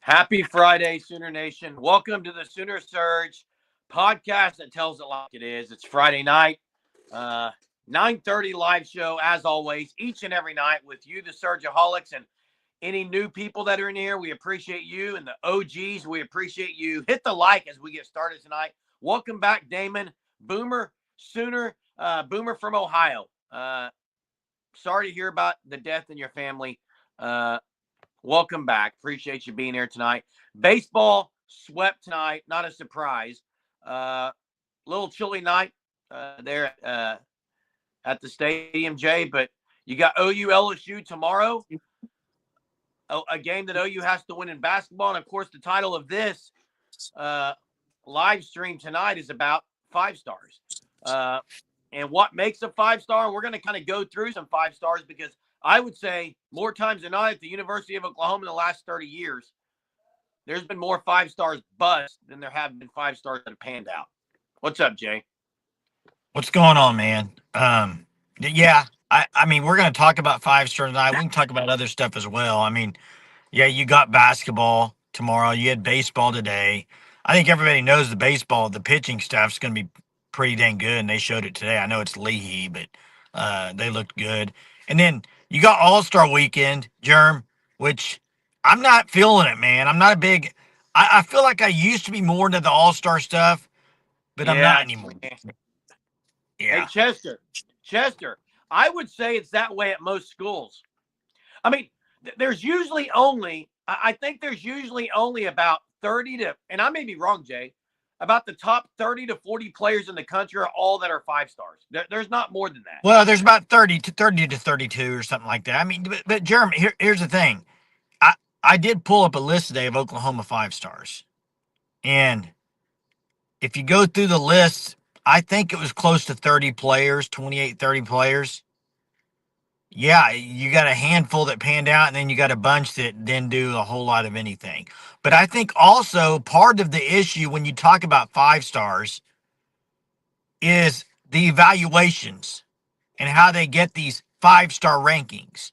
Happy Friday, Sooner Nation. Welcome to the Sooner Surge podcast that tells it like it is. It's Friday night, 9:30 live show, as always, each and every night with you, the Surgeaholics, and any new people that are in here. We appreciate you, and the OGs, we appreciate you. Hit the like as we get started tonight. Welcome back, Damon. Boomer, Sooner, Boomer from Ohio. Sorry to hear about the death in your family. Welcome back. Appreciate you being here tonight. Baseball swept tonight. Not a surprise. Little chilly night there at the stadium, Jay. But you got OU LSU tomorrow. A game that OU has to win in basketball. And, of course, the title of this live stream tonight is about 5 stars. And what makes a 5-star. And we're going to kind of go through some 5 stars because I would say more times than not at the University of Oklahoma in the last 30 years, there's been more 5 stars bust than there have been 5 stars that have panned out. What's up, Jay? What's going on, man? Yeah, I mean, we're going to talk about 5 stars tonight. We can talk about other stuff as well. I mean, yeah, you got basketball tomorrow. You had baseball today. I think everybody knows the pitching staff's going to be pretty dang good, and they showed it today. I know it's Leahy, but they looked good. And then you got All-Star Weekend, Germ, which I'm not feeling it, man. I'm not a big – I feel like I used to be more into the All-Star stuff, but I'm not anymore. Yeah. Hey, Chester, I would say it's that way at most schools. I mean, there's usually only – I think there's usually only about 30 to – and I may be wrong, Jay – about the top 30 to 40 players in the country are all that are 5 stars. There's not more than that. Well, there's about 30 to 32 or something like that. I mean, but Jeremy, here's the thing. I did pull up a list today of Oklahoma 5 stars. And if you go through the list, I think it was close to 30 players, 28, 30 players. Yeah, you got a handful that panned out, and then you got a bunch that didn't do a whole lot of anything. But I think also part of the issue when you talk about 5 stars is the evaluations and how they get these 5-star rankings.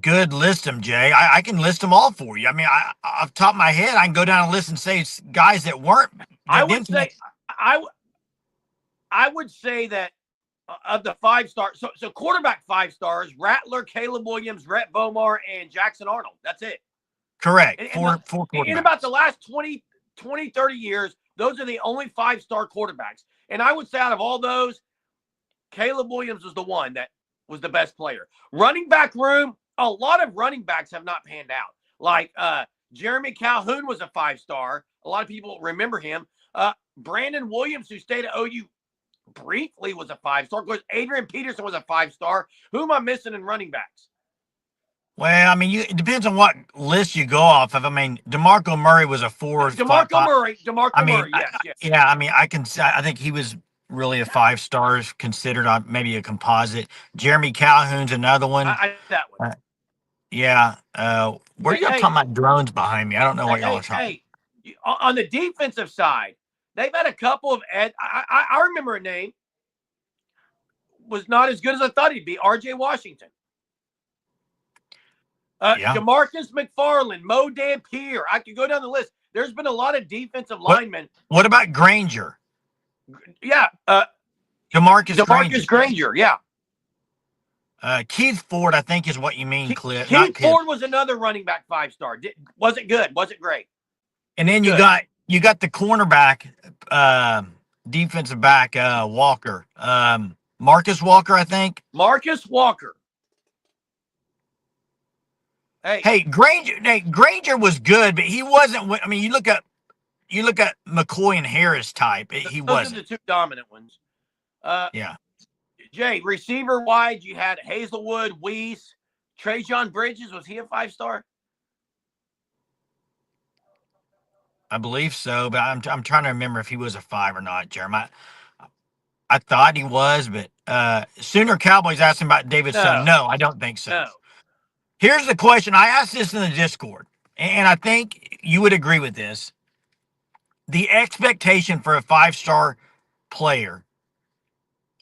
Good, list them, Jay. I can list them all for you. I mean, off the top of my head, I can go down a list and say guys that weren't. I would say that of the 5 stars, so quarterback 5 stars: Rattler, Caleb Williams, Rhett Bomar, and Jackson Arnold. That's it. Correct. Four quarterbacks. In about the last 20, 30 years, those are the only 5-star quarterbacks. And I would say out of all those, Caleb Williams was the one that was the best player. Running back room, a lot of running backs have not panned out. Like Jeremy Calhoun was a 5-star. A lot of people remember him. Brandon Williams, who stayed at OU briefly, was a 5-star. Of course, Adrian Peterson was a 5-star. Who am I missing in running backs? Well, I mean, it depends on what list you go off of. I mean, DeMarco Murray was a 4. DeMarco Murray, yes. Yeah, I mean, I think he was really a 5 stars considered, maybe a composite. Jeremy Calhoun's another one. That one. Yeah. Where y'all talking about drones behind me? I don't know what y'all are talking. Hey, on the defensive side, they've had a couple of I remember a name was not as good as I thought he'd be. R.J. Washington. Jamarcus McFarland, Mo Dampier. I could go down the list. There's been a lot of defensive linemen. What about Granger? Yeah. Demarcus Granger, yeah. Keith Ford, I think, is what you mean, Cliff. Keith Ford was another running back 5-star. Wasn't good. Wasn't great. And then you got the cornerback, defensive back, Walker. Marcus Walker, I think. Marcus Walker. Hey, Granger was good, but he wasn't. I mean, you look at McCoy and Harris type. He wasn't. Those are the 2 dominant ones. Yeah. Jay, receiver wide, you had Hazelwood, Weiss, Trajan Bridges. Was he a 5-star? I believe so, but I'm trying to remember if he was a 5 or not, Jeremiah. I thought he was, but Sooner Cowboys asked him about David Stone. No, I don't think so. No. Here's the question. I asked this in the Discord, and I think you would agree with this. The expectation for a 5-star player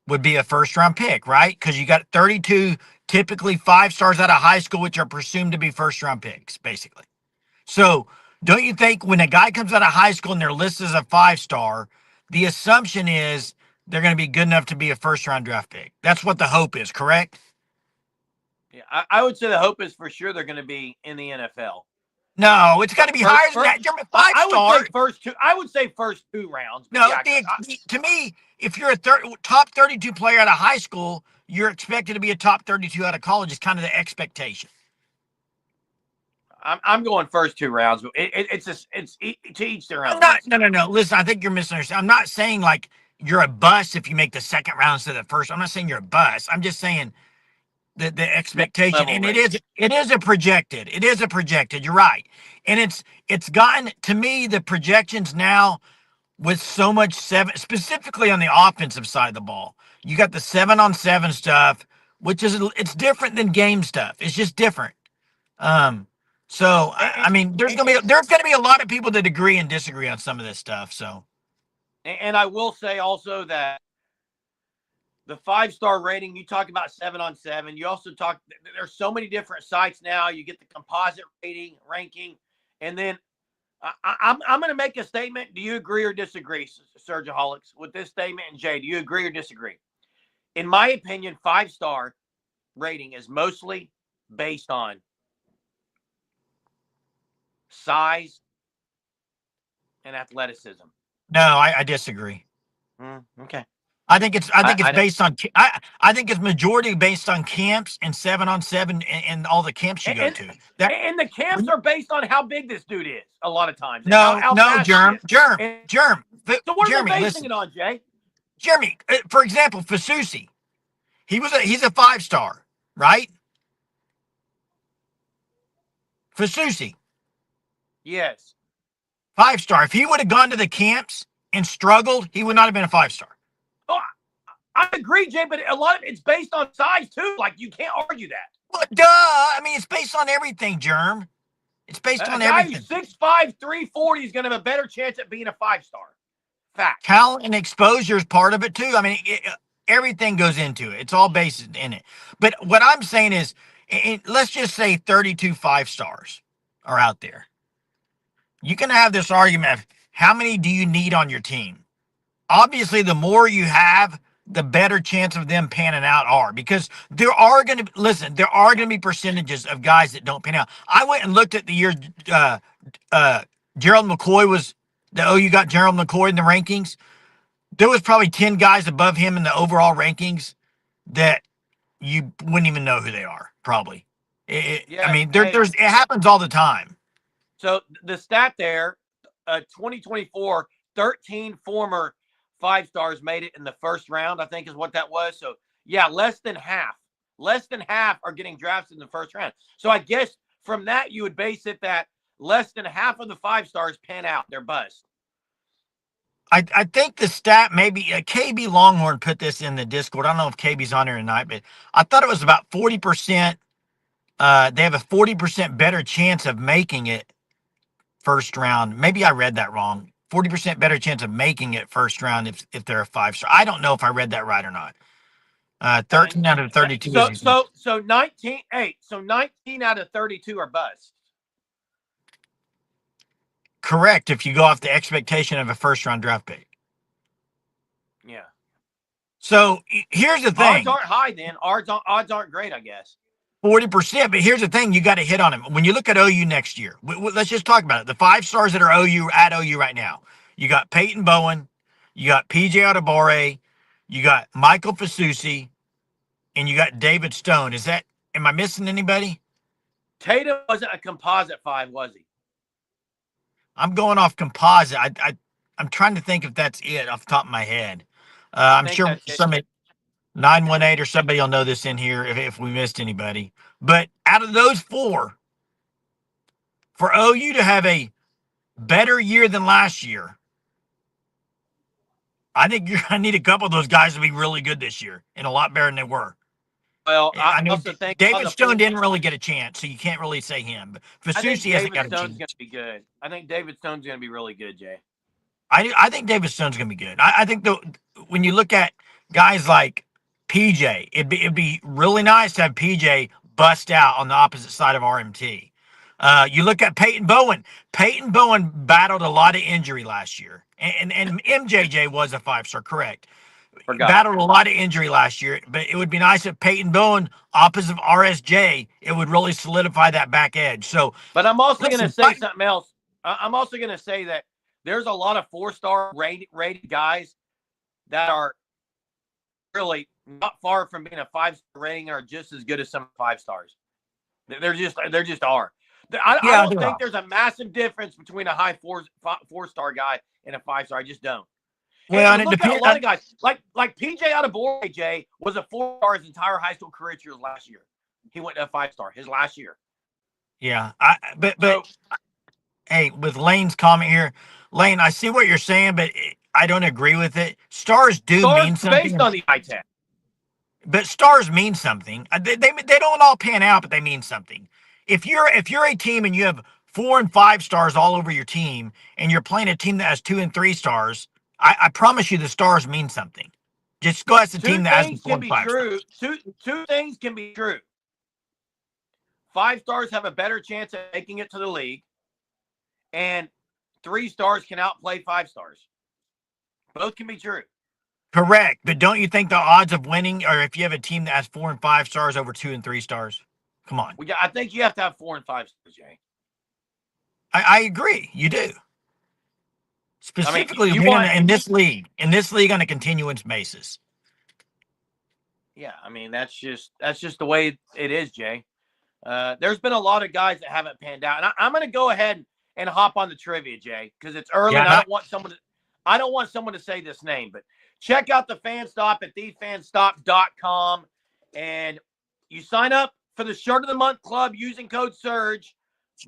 would be a first-round pick, right? Because you got 32 typically 5 stars out of high school, which are presumed to be first round picks, basically. So don't you think when a guy comes out of high school and they're listed as a 5-star, the assumption is they're going to be good enough to be a first round draft pick? That's what the hope is, correct? Yeah, I would say the hope is for sure they're going to be in the NFL. No, it's got to be higher than that. You're a 5-star. I would say first 2 rounds. No, yeah, to me, if you're a top 32 player out of high school, you're expected to be a top 32 out of college. Is kind of the expectation. I'm going first 2 rounds, but it's to each their own. No. Listen, I think you're misunderstanding. I'm not saying like you're a bust if you make the second round instead of the first. I'm not saying you're a bust. I'm just saying the expectation, and it is a projected. It is a projected. You're right, and it's gotten to me the projections now with so much 7, specifically on the offensive side of the ball. You got the 7-on-7 stuff, which is it's different than game stuff. It's just different. So I mean, there's gonna be a lot of people that agree and disagree on some of this stuff. So, and I will say also that the 5-star rating, you talk about 7-on-7. You also talk, there's so many different sites now. You get the composite ranking. And then I'm going to make a statement. Do you agree or disagree, Surgeaholics, with this statement? And Jay, do you agree or disagree? In my opinion, 5-star rating is mostly based on size and athleticism. No, I disagree. Okay. I think it's based on I think it's majority based on camps and 7-on-7 and all the camps you go to. And the camps are based on how big this dude is a lot of times. No, Germ. So what are they basing it on, Jay? Jeremy, for example, Fasusi, he's a 5-star, right? Fasusi. Yes. 5-star. If he would have gone to the camps and struggled, he would not have been a 5-star. Oh, I agree, Jay, but a lot of it's based on size too. Like, you can't argue that. Well, duh. I mean, it's based on everything, Germ. It's based on everything. A guy who's 6'5", 340 is going to have a better chance at being a 5-star. Fact. Talent and exposure is part of it too. I mean, everything goes into it. It's all based in it. But what I'm saying is, let's just say 32 5-stars are out there. You can have this argument of how many do you need on your team? Obviously, the more you have, the better chance of them panning out are, because there are going to be percentages of guys that don't pan out. I went and looked at the year Gerald McCoy was the OU got Gerald McCoy in the rankings. There was probably 10 guys above him in the overall rankings that you wouldn't even know who they are, probably. I mean, it happens all the time. So the stat there, 2024, 13 former 5-stars made it in the first round, I think is what that was. So, yeah, less than half are getting drafted in the first round. So I guess from that, you would base it that less than half of the 5-stars pan out. They're bust. I think the stat, maybe KB Longhorn put this in the Discord. I don't know if KB's on here tonight, but I thought it was about 40%. They have a 40% better chance of making it first round. Maybe I read that wrong. 40% better chance of making it first round if they're a 5-star. I don't know if I read that right or not. 13 out of 32. So 19 out of 32 are busts. Correct, if you go off the expectation of a first-round draft pick. Yeah. So here's the thing. Odds aren't high then. Odds aren't great, I guess. 40%, but here's the thing. You got to hit on him. When you look at OU next year, let's just talk about it. The 5-stars that are at OU right now. You got Peyton Bowen. You got PJ Adebawore. You got Michael Fasusi. And you got David Stone. Am I missing anybody? Tatum wasn't a composite 5, was he? I'm going off composite. I'm trying to think if that's it off the top of my head. I'm sure somebody 918 or somebody will know this in here if we missed anybody. But out of those 4, for OU to have a better year than last year, I think you're going to need a couple of those guys to be really good this year and a lot better than they were. Well, I know David Stone didn't really get a chance, so you can't really say him. But Fasusi hasn't got a chance. Going to be good. I think David Stone's going to be really good, Jay. I think David Stone's going to be good. I think when you look at guys like PJ. It'd be really nice to have PJ bust out on the opposite side of RMT. You look at Peyton Bowen. Peyton Bowen battled a lot of injury last year, and MJJ was a 5-star, correct? Forgot. Battled a lot of injury last year, but it would be nice if Peyton Bowen opposite of RSJ. It would really solidify that back edge. So, But I'm also going to listen, say something else. I'm also going to say that there's a lot of 4-star rated guys that are really not far from being a 5-star rating, are just as good as some 5-stars. They're just are. I don't think there's a massive difference between a high 4-star guy and a 5-star. I just don't. Well, and look at a lot of guys like PJ Adebawore. Jay was a 4-star his entire high school career last year. He went to a 5-star his last year. Yeah, hey, with Lane's comment here, Lane, I see what you're saying, but I don't agree with it. Stars mean something based on the eye test. But stars mean something. They don't all pan out, but they mean something. If you're a team and you have 4 and 5 stars all over your team, and you're playing a team that has 2 and 3 stars, I promise you the stars mean something. Just go ask the team that has 4 and 5 stars. Two things can be true. 5 stars have a better chance of making it to the league, and 3 stars can outplay 5 stars. Both can be true. Correct, but don't you think the odds of winning are if you have a team that has 4 and 5 stars over 2 and 3 stars? Come on. I think you have to have 4 and 5 stars, Jay. I agree. You do. Specifically, in this league on a continuance basis. Yeah, I mean that's just the way it is, Jay. There's been a lot of guys that haven't panned out, and I'm going to go ahead and hop on the trivia, Jay, because it's early. And I don't want someone to say this name, but check out the Fan Stop at thefanstop.com, and you sign up for the Shirt of the Month Club using code SURGE.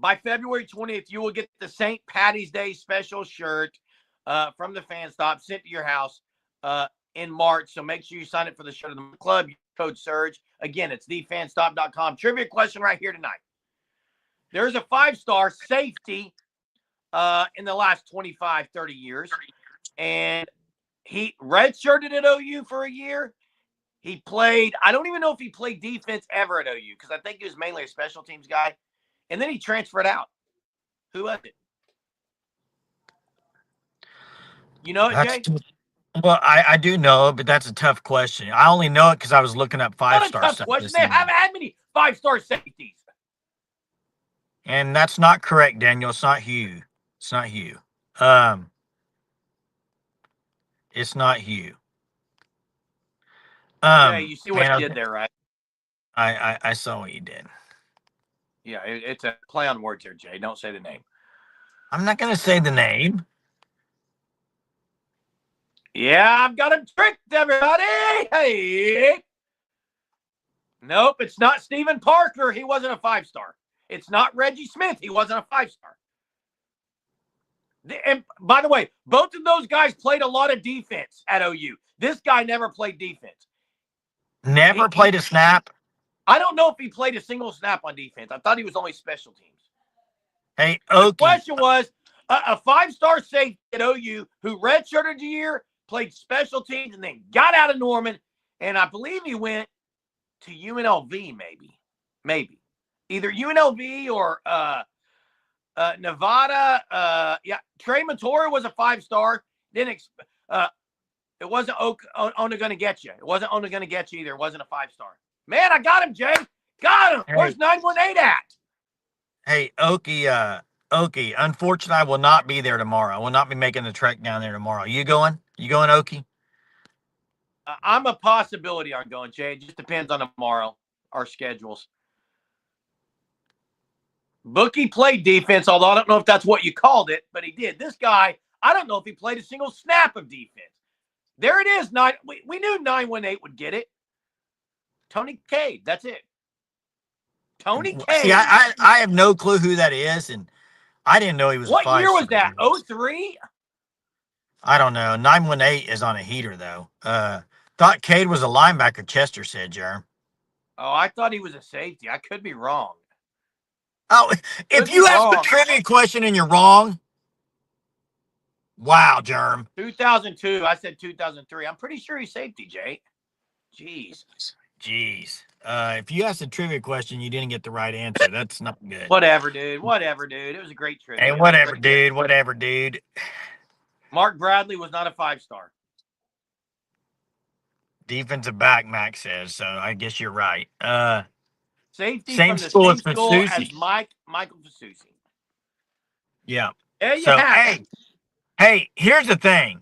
By February 20th, you will get the St. Patty's Day special shirt from the Fan Stop sent to your house in March. So make sure you sign up for the Shirt of the Month Club. Code SURGE. Again, it's thefanstop.com. Trivia question right here tonight. There's a 5-star safety in the last 25, 30 years, and he redshirted at OU for a year. He played, I don't even know if he played defense ever at OU, because I think he was mainly a special teams guy. And then he transferred out. Who was it? You know it, Jay? Well, I do know, but that's a tough question. I only know it because I was looking up 5-star stuff. They haven't had many 5-star safeties. And that's not correct, Daniel. It's not Hugh. It's not Hugh. It's not Hugh. Yeah, you see what you did there, right? I saw what you did. Yeah, it's a play on words here, Jay. Don't say the name. I'm not going to say the name. Yeah, I've got him tricked, everybody. Hey. Nope, it's not Stephen Parker. He wasn't a 5-star. It's not Reggie Smith. He wasn't a 5-star. And by the way, both of those guys played a lot of defense at OU. This guy never played defense. Never played a snap? I don't know if he played a single snap on defense. I thought he was only special teams. Hey, Okie. The question was, a 5-star safety at OU who redshirted a year, played special teams, and then got out of Norman, and I believe he went to UNLV, maybe. Either UNLV or Nevada. Yeah, Trey Matora was a 5-star. It wasn't only going to get you. It wasn't only going to get you either. It wasn't a 5-star. Man, I got him, Jay. Got him. Hey. Where's 918 at? Hey, Okie, unfortunately, I will not be there tomorrow. I will not be making the trek down there tomorrow. You going? You going, Okie? I'm a possibility on going, Jay. It just depends on tomorrow, our schedules. Bookie played defense, although I don't know if that's what you called it, but he did. This guy, I don't know if he played a single snap of defense. There it is. We knew 918 would get it. Tony Cade, that's it. Tony Cade. See, I have no clue who that is, and I didn't know he was. What year was that? 03? I don't know. 918 is on a heater, though. Thought Cade was a linebacker, Chester said, Jerm. Oh, I thought he was a safety. I could be wrong. Oh, if you ask the trivia question and you're wrong, wow, Jerm. 2002. I said 2003. I'm pretty sure he's safety, Jay. Jeez. If you asked a trivia question, you didn't get the right answer. That's not good. Whatever, dude. It was a great trivia. Hey, whatever, dude. Mark Bradley was not a 5-star. Defensive back, Max says. So I guess you're right. Safety Same from the school same as school Fasusi. as Michael Fasusi. Yeah. There you So have it. hey, here's the thing.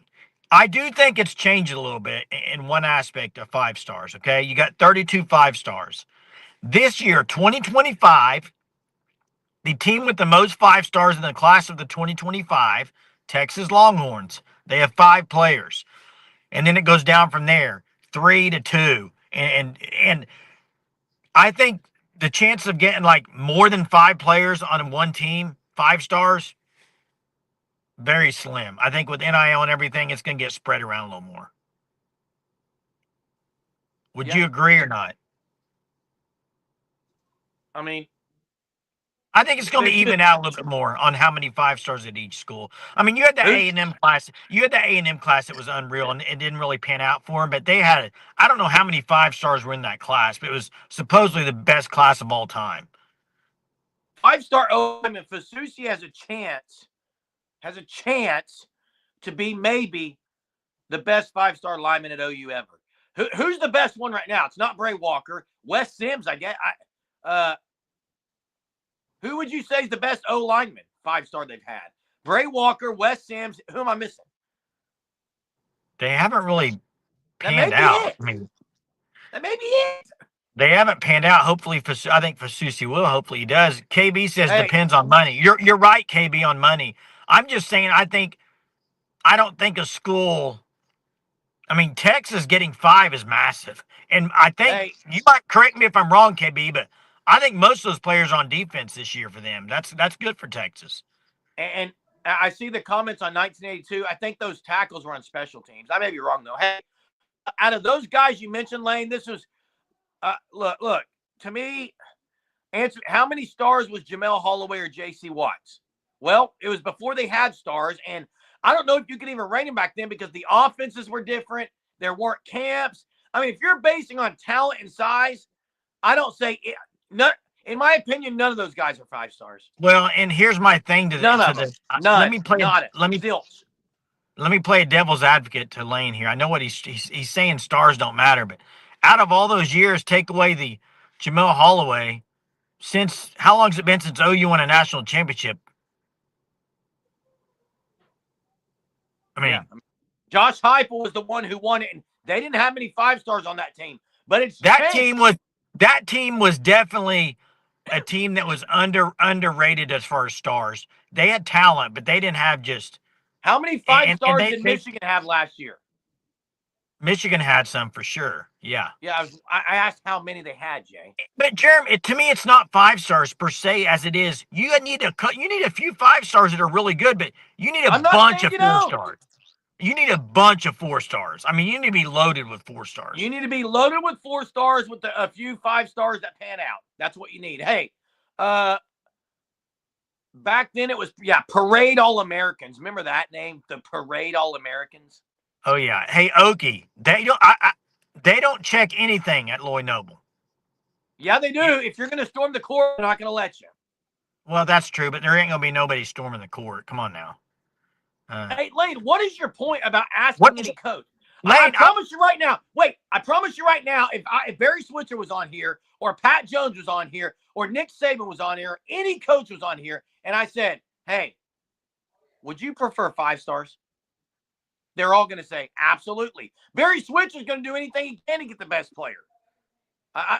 I do think it's changed a little bit in one aspect of 5 stars. Okay, you got 32 5-stars this year, 2025. The team with the most 5 stars in the class of the 2025, Texas Longhorns. They have 5 players, and then it goes down from there, 3 to 2, and I think the chance of getting like more than 5 players on one team, 5 stars, very slim. I think with NIL and everything, it's going to get spread around a little more. Would you agree or not? I mean, I think it's going to even out a little bit more on how many 5 stars at each school. I mean, you had the A&M class. You had the A&M class that was unreal, and it didn't really pan out for them. But they had, I don't know how many 5 stars were in that class, but it was supposedly the best class of all time. 5-star lineman Fasusi has a chance to be maybe the best 5-star lineman at OU ever. Who's the best one right now? It's not Bray Walker. Wes Sims, I guess. Who would you say is the best O lineman 5-star they've had? Bray Walker, Wes Sims. Who am I missing? They haven't really panned out. I mean, that may be it. They haven't panned out. Hopefully, I think Fasusi will. Hopefully, he does. KB says depends on money. You're right, KB, on money. I'm just saying. I don't think a school. I mean, Texas getting 5 is massive, and I think you might correct me if I'm wrong, KB, but I think most of those players are on defense this year for them. That's good for Texas. And I see the comments on 1982. I think those tackles were on special teams. I may be wrong though. Hey, out of those guys you mentioned, Lane, this was look to me. Answer: how many stars was Jamel Holloway or J.C. Watts? Well, it was before they had stars, and I don't know if you could even rate them back then because the offenses were different. There weren't camps. I mean, if you're basing on talent and size, I don't say it. In my opinion, none of those guys are 5 stars. Well, and here's my thing to none of them. None. Let me play. Zilch. Let me play a devil's advocate to Lane here. I know what he's saying. Stars don't matter, but out of all those years, take away the Jamel Holloway. Since how long has it been since OU won a national championship? I mean, Josh Heupel was the one who won it, and they didn't have many 5 stars on that team. But it's that team was definitely a team that was underrated as far as stars. They had talent, but they didn't have just. How many 5 stars did Michigan have last year? Michigan had some for sure. Yeah. Yeah, I asked how many they had, Jay. But Jeremy, to me, it's not 5 stars per se as it is. You need a few 5 stars that are really good, but you need a bunch of 4 stars. You need a bunch of 4 stars. I mean, you need to be loaded with 4 stars. You need to be loaded with 4 stars with a few 5 stars that pan out. That's what you need. Hey, back then it was Parade All-Americans. Remember that name, the Parade All-Americans? Oh yeah. Hey, Okie, they don't check anything at Lloyd Noble. Yeah, they do. If you're going to storm the court, they're not going to let you. Well, that's true, but there ain't going to be nobody storming the court. Come on now. Hey, Lane, what is your point about asking any coach? Lane, I promise you right now. Wait, I promise you right now, if Barry Switzer was on here, or Pat Jones was on here, or Nick Saban was on here, or any coach was on here, and I said, hey, would you prefer 5 stars? They're all going to say, absolutely. Barry Switzer's going to do anything he can to get the best player. I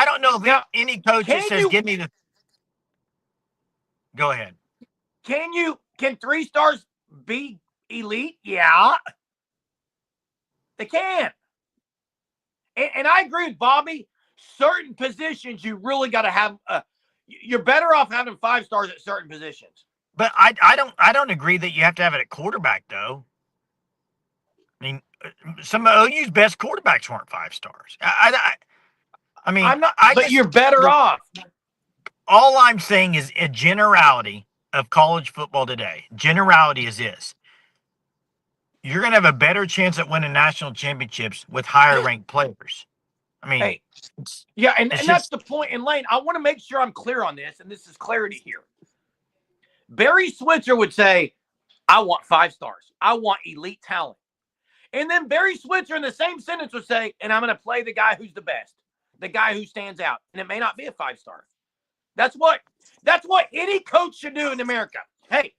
don't know if any coach that says, give me the. Go ahead. Can 3 stars be elite? Yeah. They can. And I agree with Bobby. Certain positions you really got to have. You're better off having 5 stars at certain positions. But I don't agree that you have to have it at quarterback though. I mean, some of OU's best quarterbacks weren't 5 stars. I mean, I'm not. But you're better off. All I'm saying is a generality of college football today. Generality is this: you're going to have a better chance at winning national championships with higher ranked players. I mean, Hey, it's, yeah, and it's that's just the point. And Lane, I want to make sure I'm clear on this, and this is clarity here. Barry Switzer would say, I want 5 stars. I want elite talent. And then Barry Switzer in the same sentence would say, and I'm going to play the guy who's the best, the guy who stands out. And it may not be a 5-star. That's what any coach should do in America. Hey,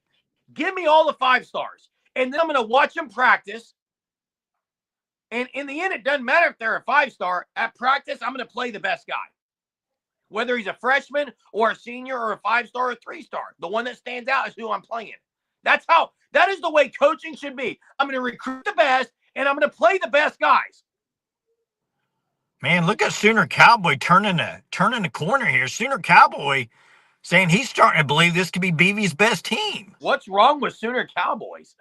give me all the 5 stars. And then I'm going to watch them practice. And in the end, it doesn't matter if they're a 5-star. At practice, I'm going to play the best guy. Whether he's a freshman or a senior or a 5-star or a 3-star. The one that stands out is who I'm playing. That is the way coaching should be. I'm going to recruit the best, and I'm going to play the best guys. Man, look at Sooner Cowboy turning the corner here. Sooner Cowboy saying he's starting to believe this could be BV's best team. What's wrong with Sooner Cowboys?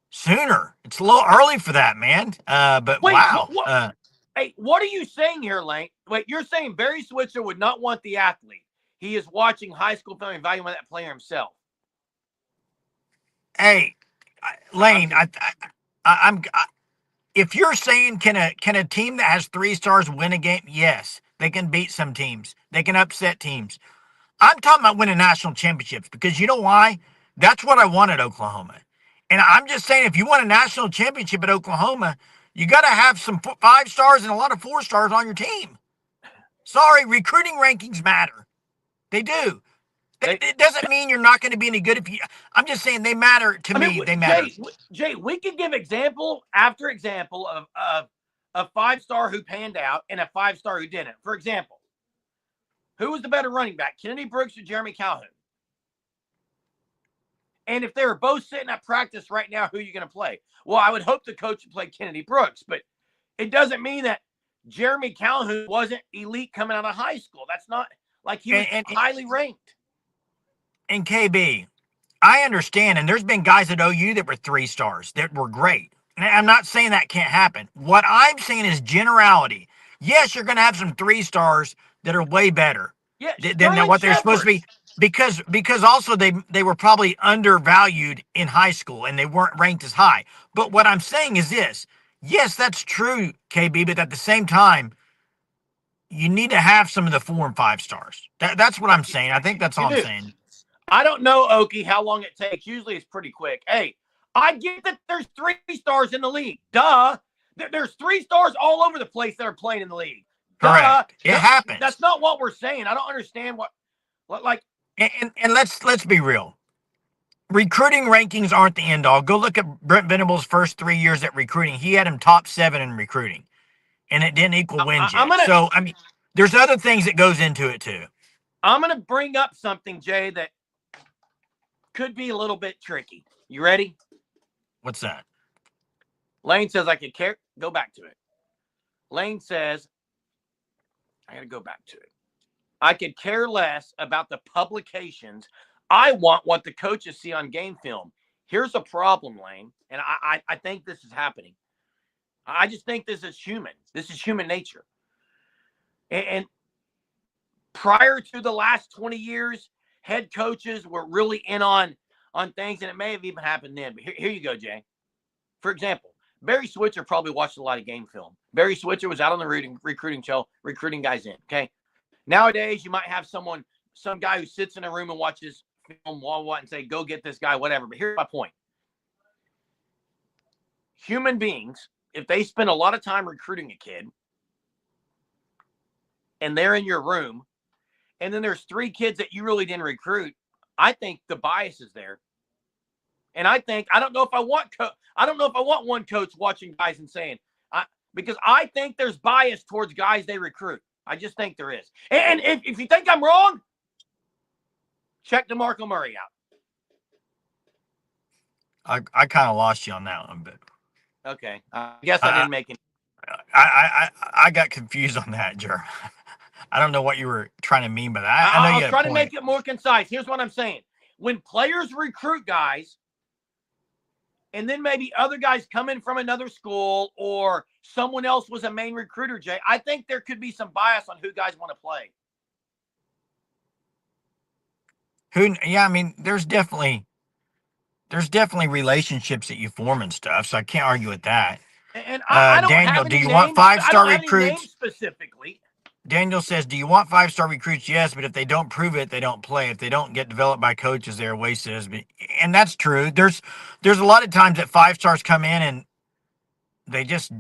Sooner. It's a little early for that, man. But wait, wow. Hey, what are you saying here, Lane? Wait, you're saying Barry Switzer would not want the athlete. He is watching high school film and evaluating that player himself. Hey, Lane, if you're saying can a team that has 3 stars win a game? Yes, they can beat some teams. They can upset teams. I'm talking about winning national championships because you know why? That's what I want at Oklahoma. And I'm just saying, if you want a national championship at Oklahoma, you got to have some 5 stars and a lot of 4 stars on your team. Sorry, recruiting rankings matter. They do. It doesn't mean you're not going to be any good if you. I'm just saying they matter to me. They matter. Jay, we could give example after example of a 5-star who panned out and a 5-star who didn't. For example, who was the better running back, Kennedy Brooks or Jeremy Calhoun? And if they were both sitting at practice right now, who are you going to play? Well, I would hope the coach would play Kennedy Brooks, but it doesn't mean that Jeremy Calhoun wasn't elite coming out of high school. That's not like he was highly ranked. And KB, I understand, and there's been guys at OU that were 3 stars that were great. And I'm not saying that can't happen. What I'm saying is generality. Yes, you're going to have some 3 stars that are way better than what they're supposed to be. Because also they were probably undervalued in high school and they weren't ranked as high. But what I'm saying is this. Yes, that's true, KB, but at the same time, you need to have some of the 4 and 5 stars. That's what I'm saying. I think that's all I'm saying. I don't know, Okie, how long it takes. Usually it's pretty quick. Hey, I get that there's 3 stars in the league. Duh. There's 3 stars all over the place that are playing in the league. Correct. It happens. That's not what we're saying. I don't understand what like. And let's be real. Recruiting rankings aren't the end all. Go look at Brent Venables' first 3 years at recruiting. He had him top 7 in recruiting, and it didn't equal wins yet. So I mean, there's other things that goes into it too. I'm gonna bring up something, Jay, that could be a little bit tricky. You ready? What's that? Lane says I could care. Go back to it. Lane says I got to go back to it. I could care less about the publications. I want what the coaches see on game film. Here's a problem, Lane, and I think this is happening. I just think this is human. This is human nature. And prior to the last 20 years, head coaches were really in on things, and it may have even happened then. But here you go, Jay. For example, Barry Switzer probably watched a lot of game film. Barry Switzer was out on the recruiting show, recruiting guys in, okay? Nowadays, you might have some guy who sits in a room and watches film, and say, go get this guy, whatever. But here's my point. Human beings, if they spend a lot of time recruiting a kid, and they're in your room, and then there's 3 kids that you really didn't recruit, I think the bias is there. And I don't know if I want one coach watching guys and saying, because I think there's bias towards guys they recruit. I just think there is. And if you think I'm wrong, check DeMarco Murray out. I kind of lost you on that one, but okay. I guess I didn't make it. I got confused on that, Jer. I don't know what you were trying to mean by that. I know I was trying to make it more concise. Here's what I'm saying. When players recruit guys, and then maybe other guys come in from another school or someone else was a main recruiter, Jay, I think there could be some bias on who guys want to play. Yeah, I mean, there's definitely there's definitely relationships that you form and stuff, so I can't argue with that. And I don't Daniel, have do any you want names. I five-star don't have any names recruits? specifically. Daniel says, do you want five-star recruits? Yes, but if they don't prove it, they don't play. If they don't get developed by coaches, they're wasted. And that's true. There's a lot of times that five stars come in and they just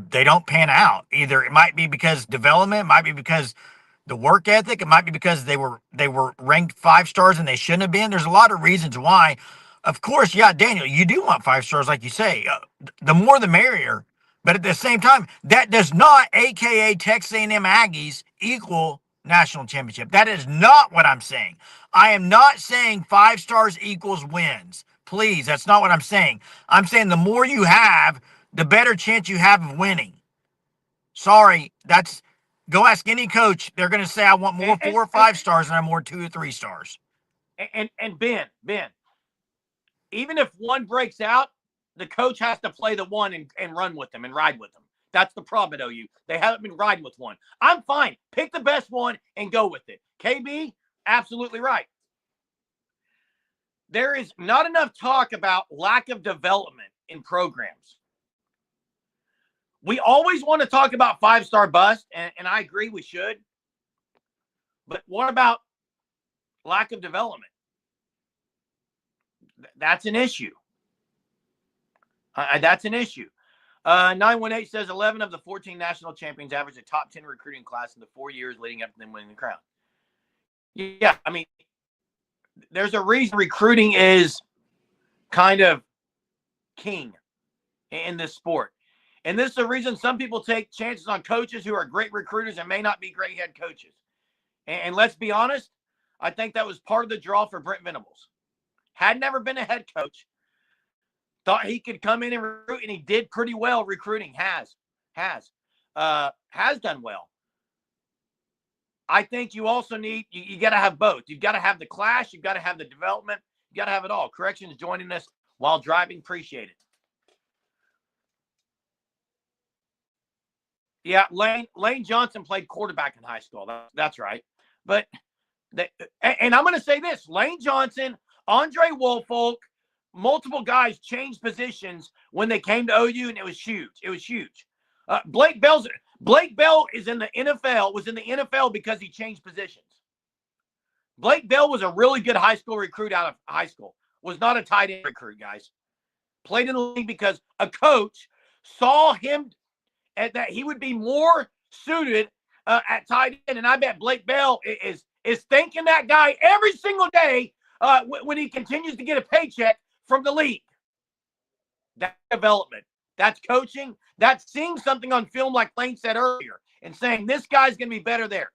they don't pan out. Either it might be because development, it might be because the work ethic, it might be because they were ranked five stars and they shouldn't have been. There's a lot of reasons why. Of course, yeah, Daniel, you do want five stars, like you say. The more the merrier. But at the same time, that does not, aka Texas A&M Aggies, equal national championship. That is not what I'm saying. I am not saying five stars equals wins. Please, that's not what I'm saying. I'm saying the more you have, the better chance you have of winning. Sorry, that's go ask any coach. They're going to say I want more 4 or 5 stars and I want 2 or 3 stars. And Ben, even if one breaks out, the coach has to play the one and run with them and ride with them. That's the problem at OU. They haven't been riding with one. I'm fine. Pick the best one and go with it. KB, absolutely right. There is not enough talk about lack of development in programs. We always want to talk about five-star bust, and I agree we should. But what about lack of development? That's an issue. That's an issue. 918 says 11 of the 14 national champions averaged a top 10 recruiting class in the 4 years leading up to them winning the crown. Yeah, I mean, there's a reason recruiting is kind of king in this sport. And this is the reason some people take chances on coaches who are great recruiters and may not be great head coaches. And let's be honest, I think that was part of the draw for Brent Venables. Had never been a head coach. Thought he could come in and recruit, and he did pretty well recruiting. Has done well. I think you also need, you got to have both. You've got to have the class. You've got to have the development. You got to have it all. Corrections joining us while driving. Appreciate it. Yeah, Lane Johnson played quarterback in high school. That's right. But, and I'm going to say this. Lane Johnson, Andre Woolfolk, multiple guys changed positions when they came to OU, and it was huge. It was huge. Blake Bell is in the NFL, was in the NFL because he changed positions. Blake Bell was a really good high school recruit out of high school. Was not a tight end recruit, guys. Played in the league because a coach saw him that he would be more suited at tight end. And I bet Blake Bell is thanking that guy every single day when he continues to get a paycheck from the league. That's development. That's coaching. That's seeing something on film, like Lane said earlier, and saying this guy's going to be better there.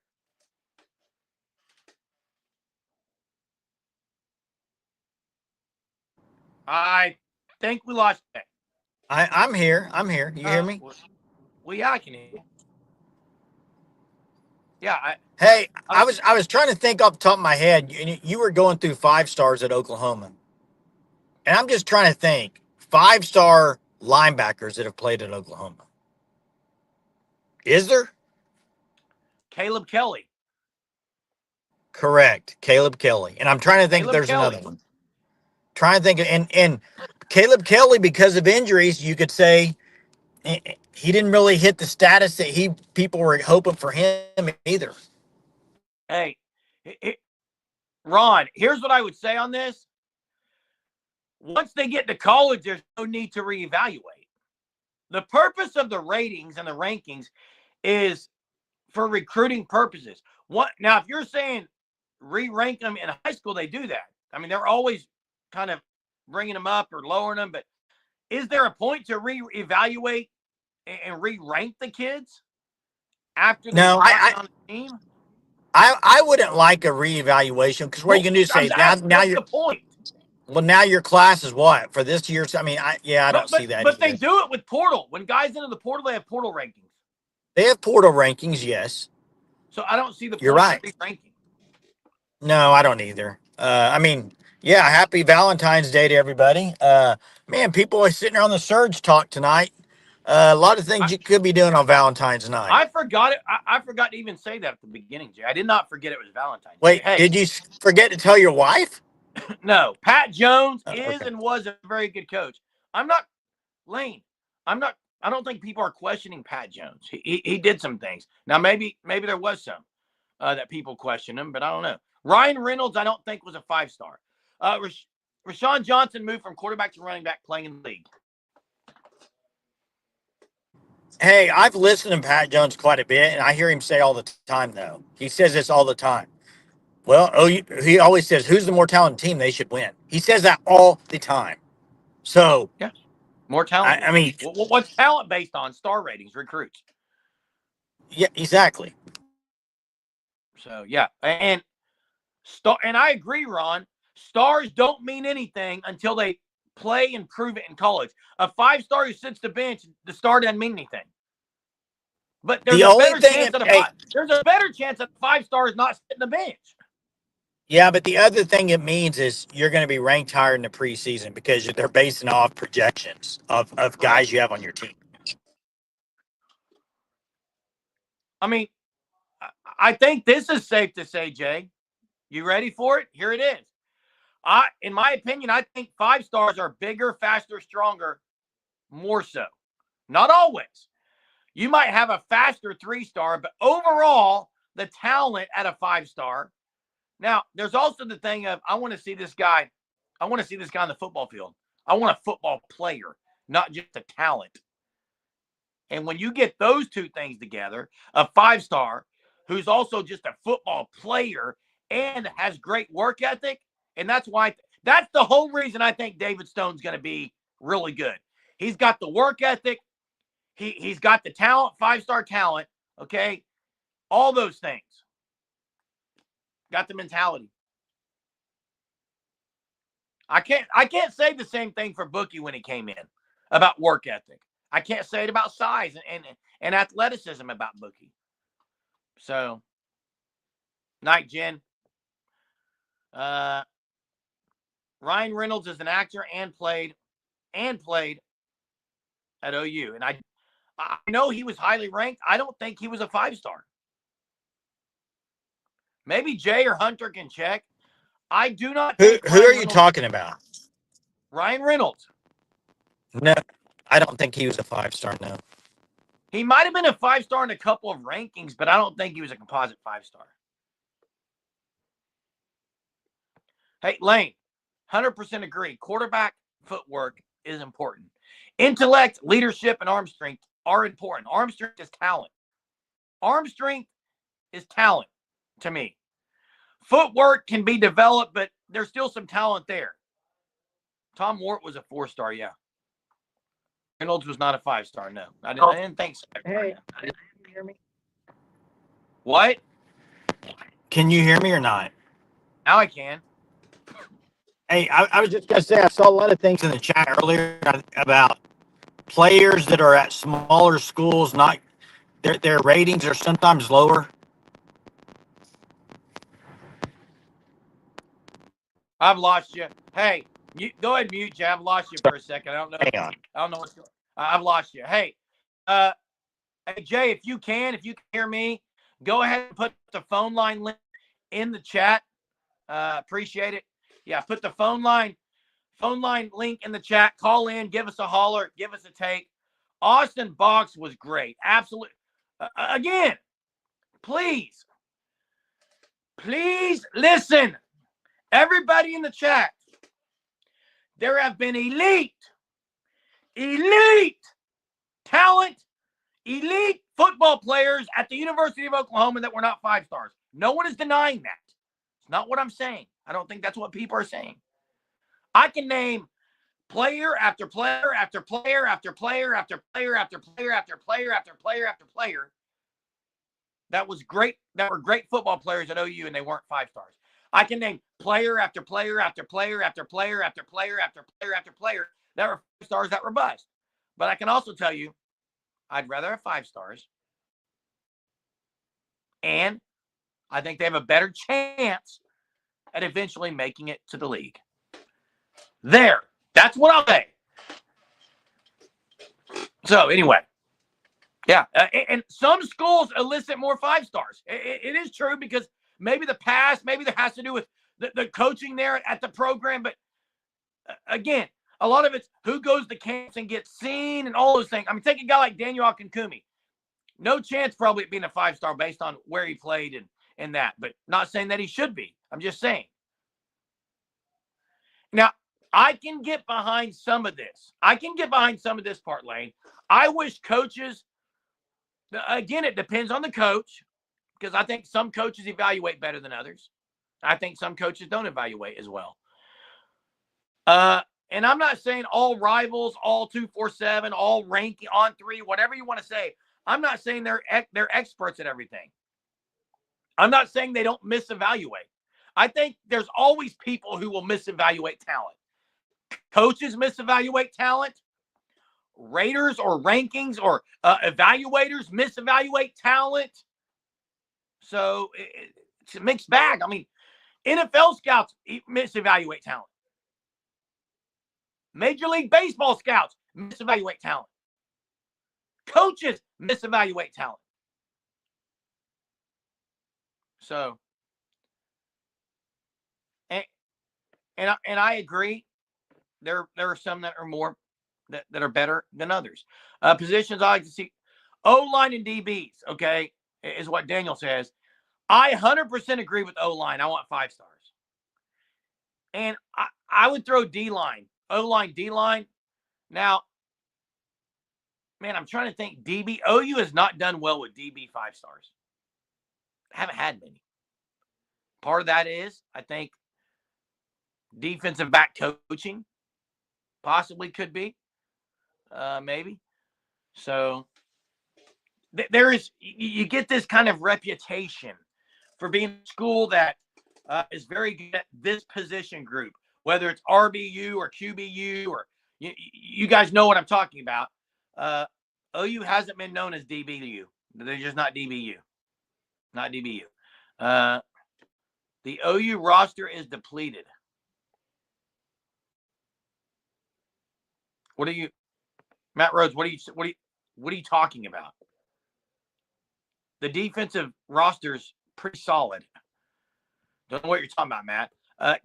I think we lost that. I'm here. You hear me? Well, yeah, I can hear you. Yeah. I was trying to think off the top of my head. You were going through 5 stars at Oklahoma. And I'm just trying to think 5-star linebackers that have played at Oklahoma. Is there? Caleb Kelly. Correct. Caleb Kelly. And I'm trying to think if there's another one. Trying to think. And Caleb Kelly, because of injuries, you could say he didn't really hit the status that people were hoping for him either. Hey, Ron, here's what I would say on this. Once they get to college, there's no need to reevaluate. The purpose of the ratings and the rankings is for recruiting purposes. Now, if you're saying re-rank them in high school, they do that. I mean, they're always kind of bringing them up or lowering them. But is there a point to re-evaluate and re-rank the kids after they're on the team? I wouldn't like a reevaluation because what you can do is say now you're the point. Well, now your class is what for this year? I mean, I don't see that. But they do it with portal. When guys into the portal, they have portal rankings. They have portal rankings, yes. So I don't see the point. You're right. Ranking. No, I don't either. I mean, yeah. Happy Valentine's Day to everybody. Man, people are sitting there on the Surge Talk tonight. A lot of things you could be doing on Valentine's night. I forgot it. I forgot to even say that at the beginning, Jay. I did not forget it was Valentine's. Wait, did you forget to tell your wife? No, Pat Jones is Okay. and was a very good coach. I'm not Lane. I'm not. I don't think people are questioning Pat Jones. He did some things. Now maybe there was some that people question him, but I don't know. Ryan Reynolds, I don't think was a 5-star. Rashawn Johnson moved from quarterback to running back playing in the league. Hey, I've listened to Pat Jones quite a bit, and I hear him say all the time, though. He says this all the time. Well, he always says, who's the more talented team, they should win. He says that all the time. So, Yeah, more talented. I mean, what's talent based on? Star ratings, recruits. yeah, exactly. So, yeah. And I agree, Ron. Stars don't mean anything until they play and prove it in college. A 5-star who sits the bench, the star doesn't mean anything. But there's a better chance that there's a better chance that a 5-star is not sitting the bench. Yeah, but the other thing it means is you're going to be ranked higher in the preseason because they're basing off projections of guys you have on your team. I mean, I think this is safe to say, Jay. You ready for it? Here it is. In my opinion, I think 5-stars are bigger, faster, stronger, more so. Not always. You might have a faster 3-star, but overall, the talent at a 5-star. Now, there's also the thing of I want to see this guy. I want to see this guy on the football field. I want a football player, not just a talent. And when you get those two things together, a 5-star who's also just a football player and has great work ethic, and that's the whole reason I think David Stone's going to be really good. He's got the work ethic. He's got the talent, 5-star talent, okay? All those things. Got the mentality. I can't say the same thing for Bookie when he came in about work ethic. I can't say it about size and athleticism about Bookie. So, night, Jen. Ryan Reynolds is an actor and played at OU. And I know he was highly ranked. I don't think he was a 5-star. Maybe Jay or Hunter can check. I do not think Who are you talking about? Ryan Reynolds. No, I don't think he was a 5-star, no. He might have been a 5-star in a couple of rankings, but I don't think he was a composite 5-star. Hey, Lane, 100% agree. Quarterback footwork is important. Intellect, leadership, and arm strength are important. Arm strength is talent. Arm strength is talent to me. Footwork can be developed, but there's still some talent there. Tom Wart was a 4-star, yeah. Reynolds was not a 5-star, no. I didn't think so. Hey, can you hear me? What? Can you hear me or not? Now I can. Hey, I was just going to say, I saw a lot of things in the chat earlier about players that are at smaller schools, not their ratings are sometimes lower. I've lost you. Hey, go ahead, mute you. I've lost you for a second. I don't know. Hang on. I don't know what's going on. I've lost you. Hey, hey, Jay, if you can hear me, go ahead and put the phone line link in the chat. Appreciate it. Yeah, put the phone line link in the chat. Call in, give us a holler, give us a take. Austin Box was great. Absolutely. Again, please listen. Everybody in the chat, there have been elite talent, elite football players at the University of Oklahoma that were not 5-stars. No one is denying that. It's not what I'm saying. I don't think that's what people are saying. I can name player after player after player after player after player after player after player after player after player that was great, that were great football players at OU and they weren't 5-stars. I can name player after player after player after player after player after player after player that were 5-stars that were bust. But I can also tell you, I'd rather have 5-stars. And I think they have a better chance at eventually making it to the league. There. That's what I'll say. So, anyway. Yeah. And some schools elicit more 5-stars. It is true because maybe the past, maybe that has to do with the coaching there at the program. But again, a lot of it's who goes to camps and gets seen and all those things. I mean, take a guy like Daniel Akinkumi. No chance probably being a 5-star based on where he played and that, but not saying that he should be. I'm just saying. Now, I can get behind some of this. I can get behind some of this part, Lane. I wish coaches, again, it depends on the coach, because I think some coaches evaluate better than others. I think some coaches don't evaluate as well. And I'm not saying all rivals, all 247, all ranking on 3, whatever you want to say. I'm not saying they're experts at everything. I'm not saying they don't misevaluate. I think there's always people who will misevaluate talent. Coaches misevaluate talent. Raters or rankings or evaluators misevaluate talent. So it's a mixed bag. I mean, NFL scouts misevaluate talent. Major League Baseball scouts misevaluate talent. Coaches misevaluate talent. So, and I agree. There are some that are more that are better than others. Positions I like to see, O-line and DBs. Okay, is what Daniel says. I 100% agree with O-line. I want 5 stars, and I would throw D-line, O-line, D-line. Now, man, I'm trying to think. DB, OU has not done well with DB 5 stars. Haven't had many. Part of that is, I think, defensive back coaching possibly could be, maybe. So there is, you get this kind of reputation for being a school that is very good at this position group, whether it's RBU or QBU or you guys know what I'm talking about. OU hasn't been known as DBU. They're just not DBU. Not DBU. The OU roster is depleted. What are you, Matt Rhodes? What are you talking about? The defensive roster's pretty solid. Don't know what you're talking about, Matt.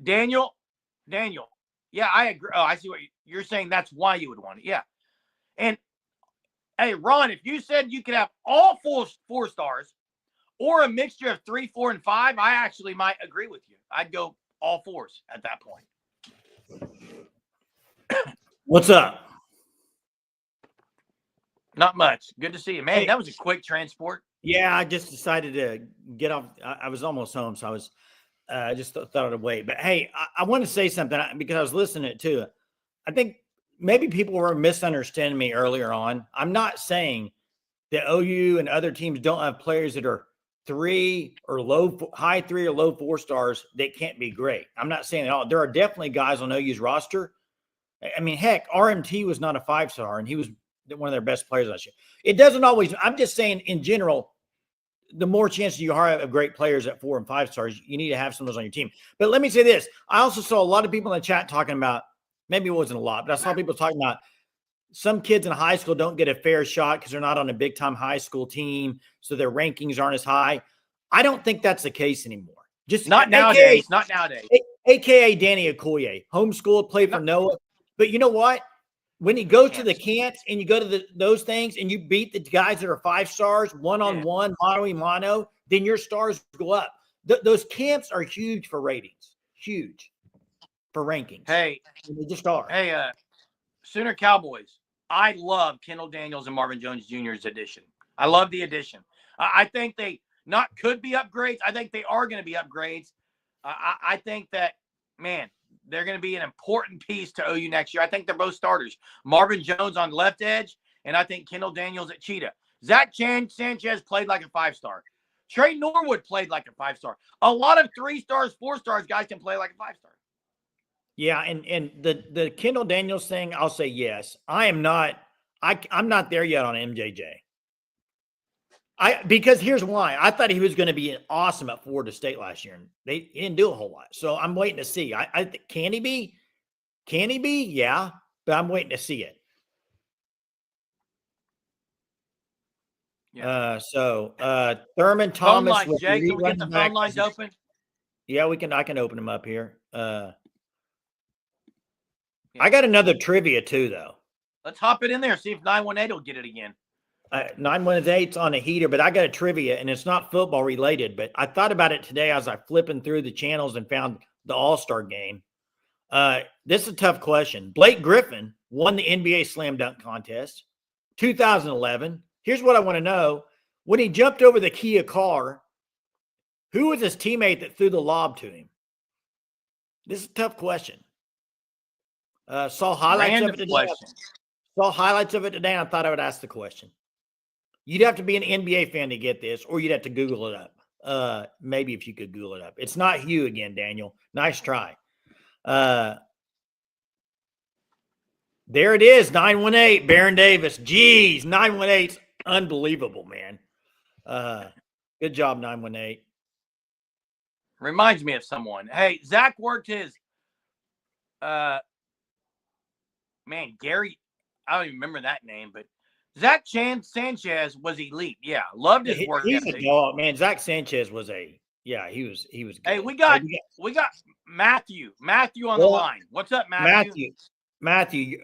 Daniel. Yeah, I agree. Oh, I see what you're saying. That's why you would want it. Yeah. And hey, Ron, if you said you could have all 4 stars or a mixture of 3, 4, and 5, I actually might agree with you. I'd go all 4s at that point. What's up? Not much. Good to see you, man. Hey, that was a quick transport. Yeah, I just decided to get off. I was almost home, so I was just thought I'd wait. But hey, I want to say something because I was listening to it. I think maybe people were misunderstanding me earlier on. I'm not saying that OU and other teams don't have players that are 3 or high 3 or low 4 stars that can't be great. I'm not saying at all. There are definitely guys on OU's roster. I mean, heck, RMT was not a 5-star, and he was one of their best players last year. It doesn't always. I'm just saying in general, the more chances you have great players at 4 and 5 stars, you need to have some of those on your team. But let me say this. I also saw a lot of people in the chat talking about, maybe it wasn't a lot, but I saw people talking about some kids in high school don't get a fair shot because they're not on a big-time high school team, so their rankings aren't as high. I don't think that's the case anymore. Just not nowadays. Not nowadays. AKA Danny Okoye, homeschooled, played for Noah. But you know what? When he goes to the camps and you go to those things and you beat the guys that are 5 stars, one-on-one, mano-a-mano, then your stars go up. Those camps are huge for ratings. Huge for rankings. Hey. They just are. Hey, Sooner Cowboys. I love Kendall Daniels and Marvin Jones Jr.'s addition. I love the addition. I think they could be upgrades. I think they are going to be upgrades. I think that, man, they're going to be an important piece to OU next year. I think they're both starters. Marvin Jones on left edge, and I think Kendall Daniels at Cheetah. Zach Sanchez played like a 5-star. Trey Norwood played like a 5-star. A lot of 3 stars, 4 stars guys can play like a 5-star. Yeah, and the Kendall Daniels thing, I'll say yes. I'm not there yet on MJJ. Because here's why. I thought he was going to be awesome at Florida State last year, and he didn't do a whole lot. So I'm waiting to see. I think, can he be? Can he be? Yeah, but I'm waiting to see it. Yeah. Thurman Thomas. Phone lines, Jay, can we get the phone lines open? Yeah, I can open them up here. I got another trivia too, though. Let's hop it in there. See if 918 will get it again. 918's on a heater, but I got a trivia, and it's not football related. But I thought about it today as I flipping through the channels and found the All-Star game. This is a tough question. Blake Griffin won the NBA Slam Dunk Contest, 2011. Here's what I want to know: when he jumped over the Kia car, who was his teammate that threw the lob to him? This is a tough question. Saw highlights of it today. Saw highlights of it today, and I thought I would ask the question. You'd have to be an NBA fan to get this, or you'd have to Google it up. Maybe if you could Google it up. It's not Hugh again, Daniel. Nice try. There it is, 918, Baron Davis. Geez, 918's unbelievable, man. Good job, 918. Reminds me of someone. Hey, Zach worked his Gary, I don't even remember that name, but Zach Sanchez was elite. Yeah, loved his work. He's a dog, man. Zach Sanchez was he was good. Hey, we got Matthew on the line. What's up, Matthew? Matthew,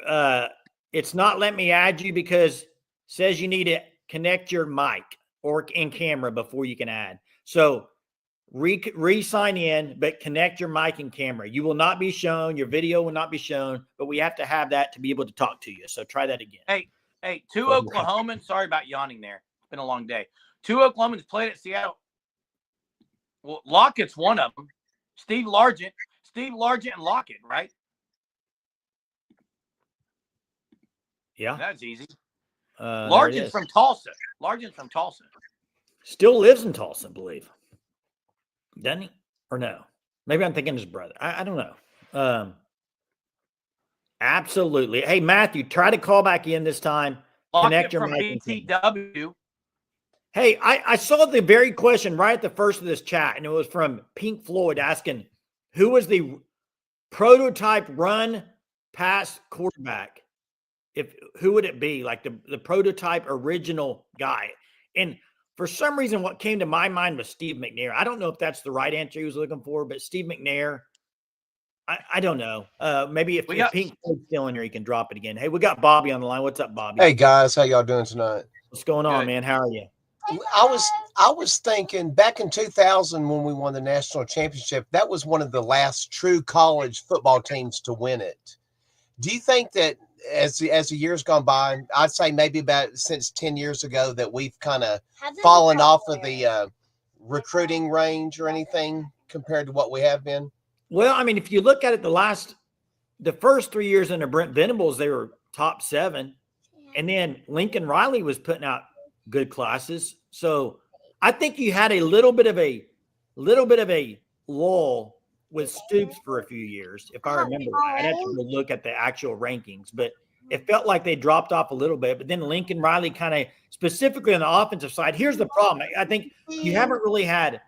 it's not letting me add you because it says you need to connect your mic or in camera before you can add. So re-sign in, but connect your mic and camera. You will not be shown. Your video will not be shown, but we have to have that to be able to talk to you. So try that again. Hey, two Oklahomans. Sorry about yawning there. It's been a long day. Two Oklahomans played at Seattle. Well, Lockett's one of them. Steve Largent and Lockett, right? Yeah. That's easy. Largent's from Tulsa. Still lives in Tulsa, I believe. Doesn't he? Or no? Maybe I'm thinking his brother. I don't know. Absolutely. Hey, Matthew, try to call back in this time. Connect your mic. BTW. Hey, I saw the very question right at the first of this chat, and it was from Pink Floyd asking, who was the prototype run pass quarterback? Who would it be? Like the prototype original guy. And for some reason, what came to my mind was Steve McNair. I don't know if that's the right answer he was looking for, but Steve McNair, I don't know. Maybe if Pink Floyd's still in here, he can drop it again. Hey, we got Bobby on the line. What's up, Bobby? Hey, guys. How y'all doing tonight? What's going on, man? How are you? I was thinking back in 2000 when we won the national championship, that was one of the last true college football teams to win it. Do you think that as the years gone by, I'd say maybe about since 10 years ago that we've kind of fallen off of the recruiting range or anything compared to what we have been? Well, I mean, if you look at it, the first 3 years under Brent Venables, they were top 7. And then Lincoln Riley was putting out good classes. So I think you had a little bit of a lull with Stoops for a few years, if I remember right. I'd have to go look at the actual rankings, but it felt like they dropped off a little bit. But then Lincoln Riley kind of, specifically on the offensive side, here's the problem. I think you haven't really had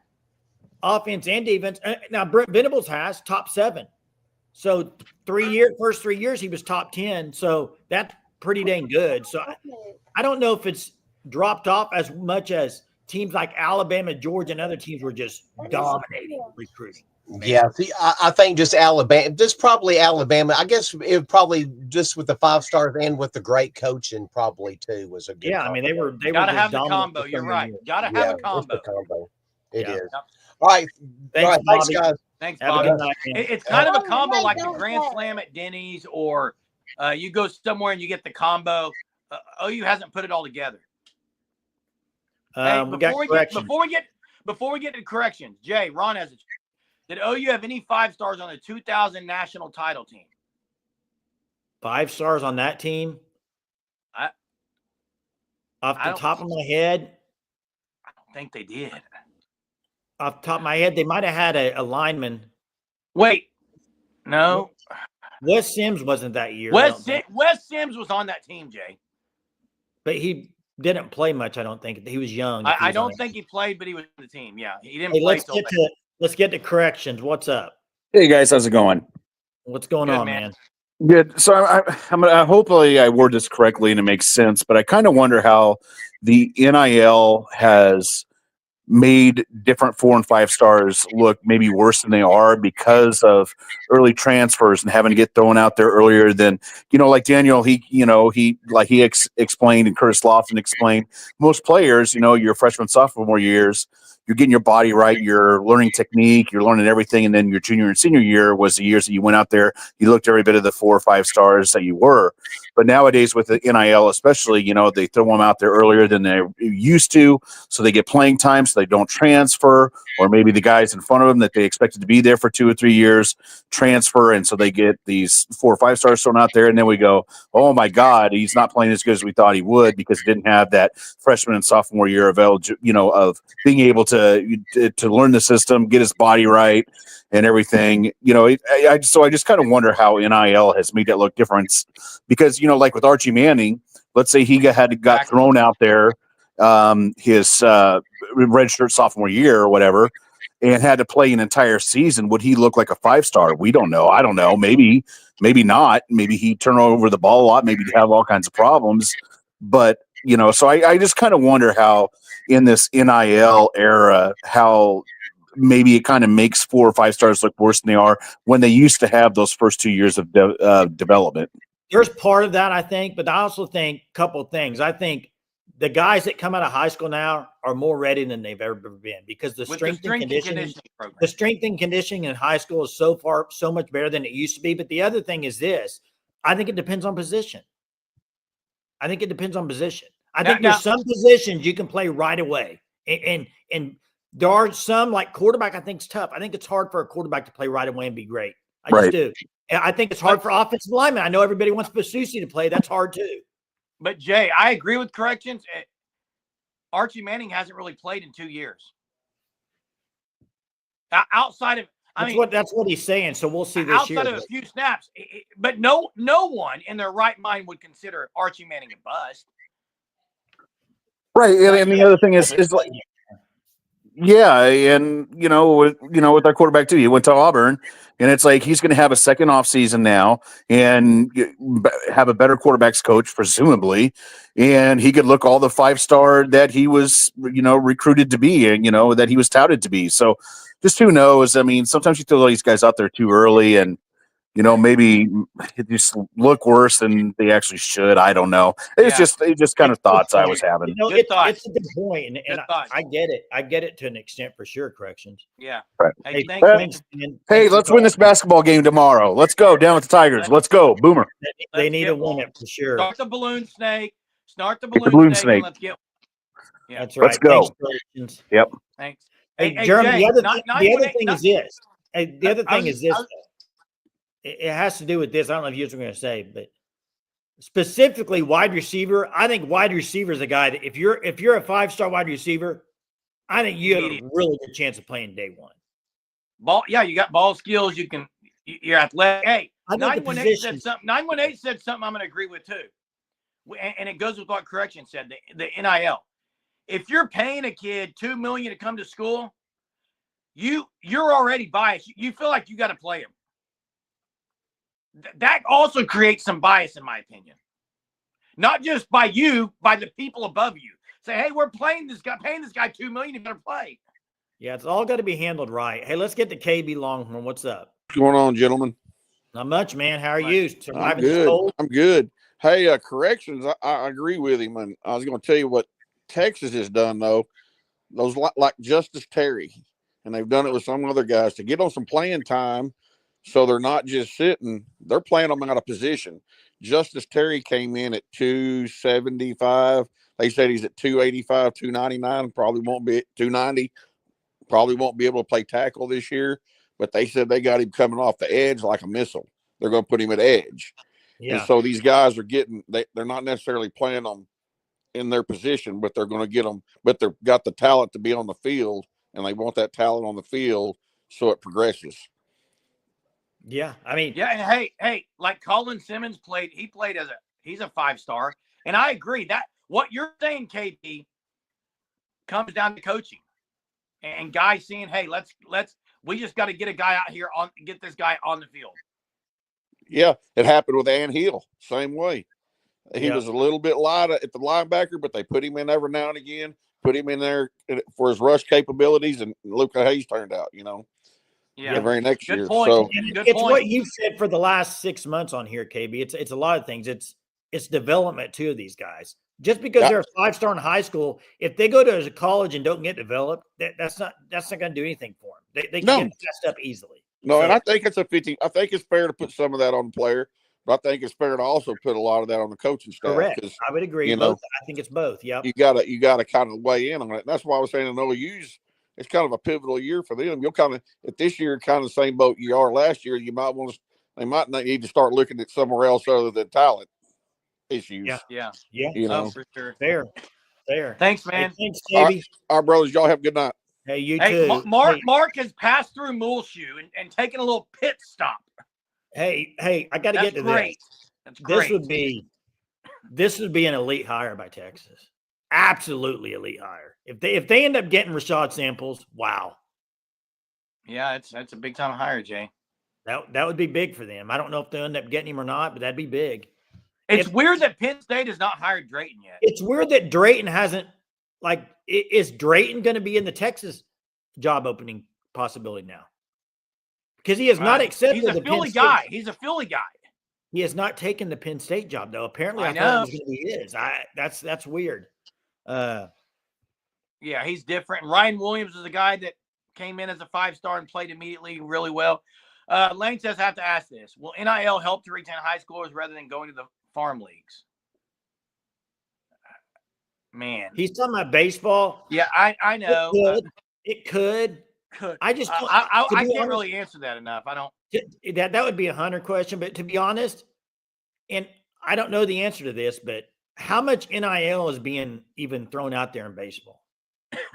offense and defense. Now, Brent Venables has top 7. So first 3 years, he was top 10. So that's pretty dang good. So I don't know if it's dropped off as much as teams like Alabama, Georgia, and other teams were just dominating recruiting. Yeah, I think just probably Alabama. I guess it probably just with the 5 stars and with the great coaching probably too was a good. Yeah, combo. I mean they gotta were have the combo. You're right. Gotta have a combo. It is. Yep. All right. Thanks, guys. Thanks, Bobby. It's kind of a combo like the Grand Slam at Denny's, or you go somewhere and you get the combo. OU hasn't put it all together. Before we get to corrections, Jay, Ron has a. Did OU have any 5 stars on the 2000 national title team? 5 stars on that team? Off the top of my head, I don't think they did. Off the top of my head, they might have had a lineman. Wait, no. Wes Sims wasn't that year. Wes Sims was on that team, Jay. But he didn't play much, I don't think. He was young. I don't think he played, but he was on the team. Yeah, he didn't play. Let's get to corrections. What's up? Hey guys, how's it going? What's going on, man? Good. So I hopefully I word this correctly and it makes sense, but I kind of wonder how the NIL has made different 4 and 5 stars look maybe worse than they are because of early transfers and having to get thrown out there earlier than, like Daniel, he explained, and Curtis Lofton explained, most players, your freshman, sophomore years, you're getting your body right, you're learning technique, you're learning everything. And then your junior and senior year was the years that you went out there, you looked every bit of the 4 or 5 stars that you were. But nowadays with the NIL especially, they throw them out there earlier than they used to, so they get playing time, so they don't transfer, or maybe the guys in front of them that they expected to be there for 2 or 3 years transfer, and so they get these 4 or 5 stars thrown out there, and then we go, oh my God, he's not playing as good as we thought he would because he didn't have that freshman and sophomore year of of being able to learn the system, get his body right, and everything. So I just kind of wonder how NIL has made that look different because like with Archie Manning, let's say he got thrown out there his redshirt sophomore year or whatever, and had to play an entire season. Would he look like a 5-star? We don't know. I don't know. Maybe not. Maybe he turn over the ball a lot. Maybe he'd have all kinds of problems. But so I just kind of wonder how in this NIL era, how maybe it kind of makes 4 or 5 stars look worse than they are when they used to have those first 2 years of development. There's part of that, I think, but I also think a couple of things. I think the guys that come out of high school now are more ready than they've ever been because the strength and conditioning in high school is so much better than it used to be. But the other thing is this: I think it depends on position. I think there's some positions you can play right away, and there are some, like quarterback. I think it's tough. I think it's hard for a quarterback to play right away and be great. I just do. And I think it's hard for offensive linemen. I know everybody wants Basusi to play. That's hard too. But Jay, I agree with corrections. Archie Manning hasn't really played in 2 years. Outside of, that's what he's saying. So we'll see this year. Outside of a few snaps, but no one in their right mind would consider Archie Manning a bust. Right, and the other thing is like, yeah, and with our quarterback too, he went to Auburn, and it's like he's going to have a second off season now, and have a better quarterbacks coach presumably, and he could look all the 5-star that he was recruited to be, and that he was touted to be. So just who knows? I mean, sometimes you throw all these guys out there too early, and maybe it just look worse than they actually should. I don't know. It's just kind of thoughts I was having. It's a good point, and I get it. I get it to an extent for sure. Corrections. Yeah. Right. Hey, let's win this basketball game tomorrow. Let's go down with the Tigers. Let's go, Boomer. They need to win it for sure. Start the balloon snake. Start the balloon snake. Let's get. Yeah, that's right. Let's go. Thanks, yep. Thanks. Hey, Jeremy. The other thing is this. The other thing is this. It has to do with this. I don't know if you were going to say, but specifically wide receiver. I think wide receiver is a guy that if you're a 5-star wide receiver, I think you have a really good chance of playing day one. You got ball skills. You're athletic. Hey, 918 said something. 918 said something I'm going to agree with too, and it goes with what correction said. The NIL. If you're paying a kid $2 million to come to school, you're already biased. You feel like you got to play him. That also creates some bias, in my opinion. Not just by you, by the people above you. Say, hey, we're paying this guy $2 million. You better play. Yeah, it's all got to be handled right. Hey, let's get to KB Longhorn. What's up? What's going on, gentlemen? Not much, man. How are you? I'm good. I'm good. Hey, corrections. I agree with him, and I was going to tell you what Texas has done though. Those like Justice Terry, and they've done it with some other guys to get on some playing time. So they're not just sitting, they're playing them out of position. Justice Terry came in at 275. They said he's at 285, 299, probably won't be at 290. Probably won't be able to play tackle this year, but they said they got him coming off the edge like a missile. They're going to put him at edge. Yeah. And so these guys are they're not necessarily playing them in their position, but they're going to get them, but they've got the talent to be on the field, and they want that talent on the field so it progresses. Yeah, I mean, yeah, and hey, like Colin Simmons he's a 5-star, and I agree that what you're saying, KP, comes down to coaching and guys saying, hey, we just got to get a guy out here get this guy on the field. Yeah, it happened with Ann Hill, same way. He was a little bit light at the linebacker, but they put him in every now and again, put him in there for his rush capabilities, and look how he's turned out. Yeah. The very next Good year. point. So Good it's point. what you've said for the last 6 months on here, KB. It's a lot of things. It's development too of these guys. Just because they're a 5-star in high school, if they go to college and don't get developed, that's not going to do anything for them. They can get messed up easily. No, and I think it's a 50. I think it's fair to put some of that on the player, but I think it's fair to also put a lot of that on the coaching staff. Correct. I would agree. Both. I think it's both. Yep. You gotta kind of weigh in on it. And that's why I was saying in OU's, it's kind of a pivotal year for them. You'll kind of, if this year kind of the same boat you are last year, they might need to start looking at somewhere else other than talent issues. Yeah. For sure. Fair. Thanks, man. Hey, thanks, KB. Our brothers, y'all have a good night. Hey, you too. Mark has passed through Muleshoe and taken a little pit stop. Hey, I got to get to great. this. That's great. This would be an elite hire by Texas. Absolutely elite hire. If they end up getting Rashad Samples, wow. Yeah, that's a big time hire, Jay. That would be big for them. I don't know if they'll end up getting him or not, but that'd be big. It's weird that Penn State has not hired Drayton yet. It's weird that Drayton hasn't. Is Drayton going to be in the Texas job opening possibility now? Because he has not accepted. He's a Philly guy. He's a Philly guy. He has not taken the Penn State job though. Apparently, I thought it was going to be his. That's weird. Yeah, he's different. Ryan Williams is a guy that came in as a 5-star and played immediately really well. Lane says, I have to ask this. Will NIL help to retain high schoolers rather than going to the farm leagues? Man. He's talking about baseball. Yeah, I know. It could. I just I can't really answer that enough. I don't. That would be a Hunter question, but to be honest, and I don't know the answer to this, but how much NIL is being even thrown out there in baseball?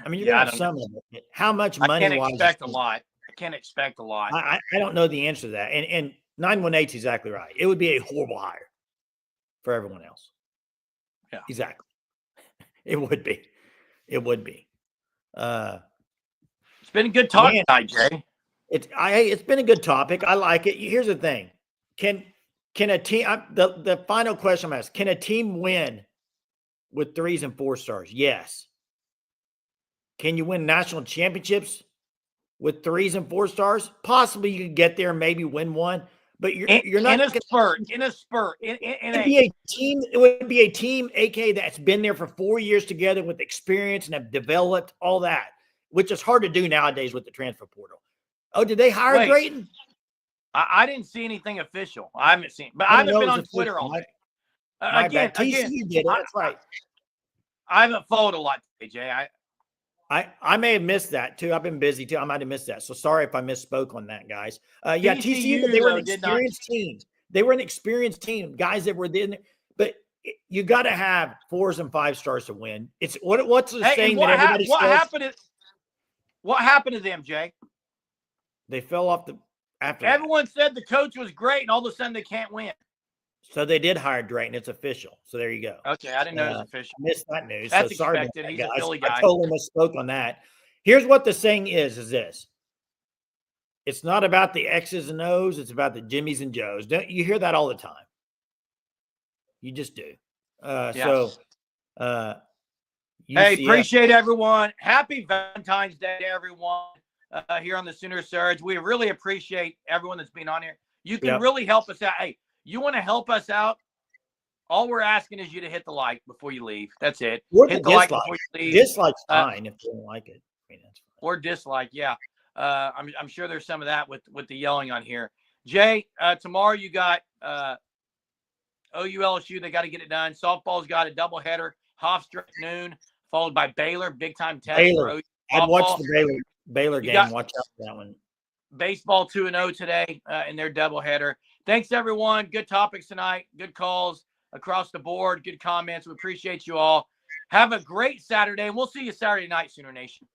I mean, you're going to have some of it. How much money? I can't expect a lot. I don't know the answer to that. And 918 is exactly right. It would be a horrible hire for everyone else. Yeah, exactly. It would be. It's been a good talk tonight, Jay. It's been a good topic. I like it. Here's the thing. Can a team the final question I'm asking, can a team win with 3s and 4 stars? Yes. Can you win national championships with 3s and 4 stars? Possibly you could get there and maybe win one, but you're not in a spurt. It would be a team, AK, that's been there for 4 years together with experience and have developed all that, which is hard to do nowadays with the transfer portal. Oh, did they hire Drayton? I didn't see anything official. I haven't seen, but I haven't been on Twitter all day. Again, TCU did it. That's right. I haven't followed a lot, AJ. I may have missed that too. I've been busy too. I might have missed that. So sorry if I misspoke on that, guys. Yeah, TCU, they were an experienced team. They were an experienced team, guys that were in. But you got to have 4s and 5 stars to win. It's what's the saying that everybody says? What happened to them, Jay? They fell off after. Everyone said the coach was great, and all of a sudden they can't win. So they did hire Drayton. It's official. So there you go. Okay, I didn't know it was official. I missed that news. That's so sorry expected. He's a Philly guy. I totally misspoke on that. Here's what the saying is this. It's not about the X's and O's. It's about the Jimmies and Joes. Don't you hear that all the time? You just do. So hey, appreciate everyone. Happy Valentine's Day to everyone here on the Sooner Surge. We really appreciate everyone that's been on here. You can really help us out. Hey, you want to help us out? All we're asking is you to hit the like before you leave. That's it. Hit the like before you leave. Dislike's fine if you don't like it. I mean, that's fine. Or dislike, yeah. I'm sure there's some of that with the yelling on here. Jay, tomorrow you got OU LSU. They got to get it done. Softball's got a doubleheader. Hofstra at noon, followed by Baylor. Big time test. Baylor. I'd watch the Baylor game. Watch out for that one. Baseball 2-0 today in their doubleheader. Thanks, everyone. Good topics tonight. Good calls across the board. Good comments. We appreciate you all. Have a great Saturday, and we'll see you Saturday night, Sooner Nation.